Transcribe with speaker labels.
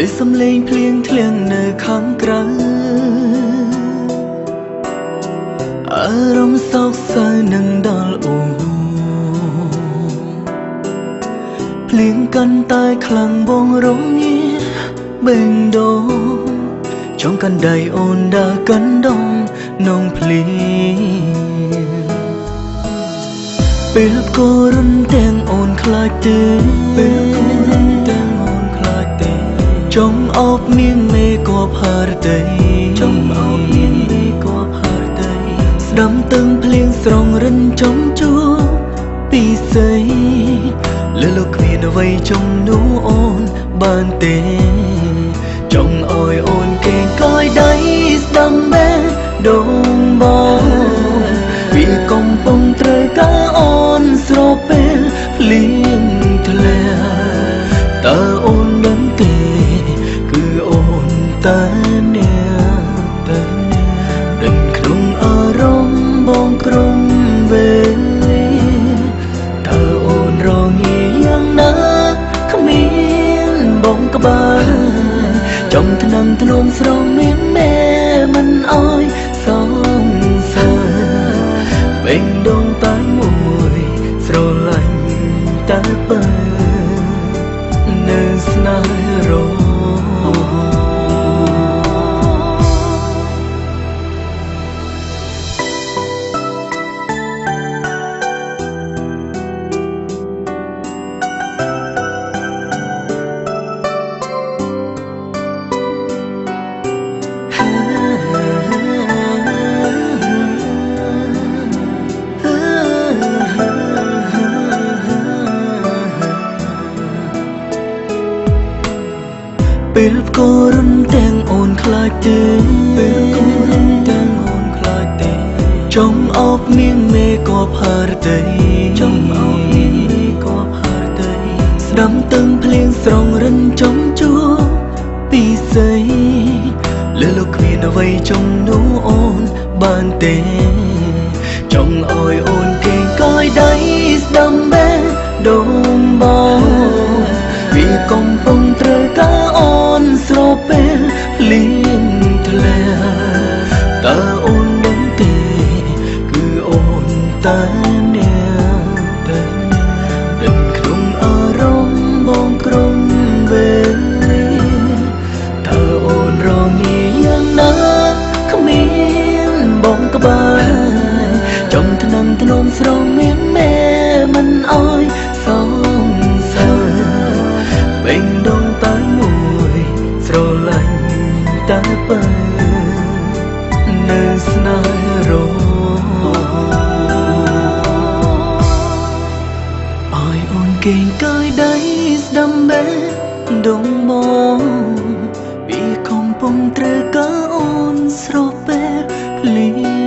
Speaker 1: ឬសំឡេងភ្លៀងធ្លាក់នៅខាងក្រៅអារម្មណ៍សោកសៅនឹងដល់អូនភ្លៀងកាន់តែខ្លាំងបងរងាបេងដូងចង់កាន់ដៃអូនដើរកាន់ដងនងភ្លៀងពេលគោរុនទាំងអូនខ្លាចទេពេលគោរុនទាំងអូនខ្លាចទេចង់អោបនាងមេគប់ហើរទេចង់អោបនាងមេគប់ហើរទេស្ដាំទឹកភ្លៀងស្រងរិនចំជួពីស័យលើលោកគ្មានអ្វីចំនួនអូនបានទេចង់អោយអូនគេកាយដៃស្ដាំបែដងបងពីកំពុងត្រូវការអូនស្រពេលភ្លៀងធ្លាក់តើអូនដឹងទេគឺអូនតែអ្នកតែដឹងក្នុងអារម្មណ៍បងក្រុមវេលាតើអូនរងាយ៉ាងណាគ្មានបងក្បែរចំថ្នាំងធ្នមស្រងមានមេមិនអោយសងសើបេងដូងតែមួយស្រឡាញ់តែបើនៅស្នេហ៍រពេលគោរុនទាំងអូនខ្លាចទេពេលគោរុនទាំងអូនខ្លាចទេចង់អោបនាងមេគប់ហើរទេចង់អោបនាងមេគប់ហើរទេស្ដាំទឹកភ្លៀងស្រងរិនចំជួពីស័យលើលោកគ្មានអ្វីចំនួនអូនបានទេចង់អោយអូនគេកាយដៃស្ដាំបែដងបងពីកំពុងត្រូវការអូនស្រពេលភ្លៀងធ្លាក់តើអូនដឹងទេគឺអូនតែអ្នកតែដឹងក្នុងអារម្មណ៍បងក្រុមវេលាតើអូនរងាយ៉ាងណាគ្មានបងក្បែរចំថ្នាំងធ្នមស្រងមានមេមិនអោយសងសើបេងដូងតែមួយស្រឡាញ់តែបើនៅស្នេហ៍រអោយអូនគេកាយដៃស្ដាំបែដងបងពីកំពុងត្រូវការអូនស្រពេលភ្លៀង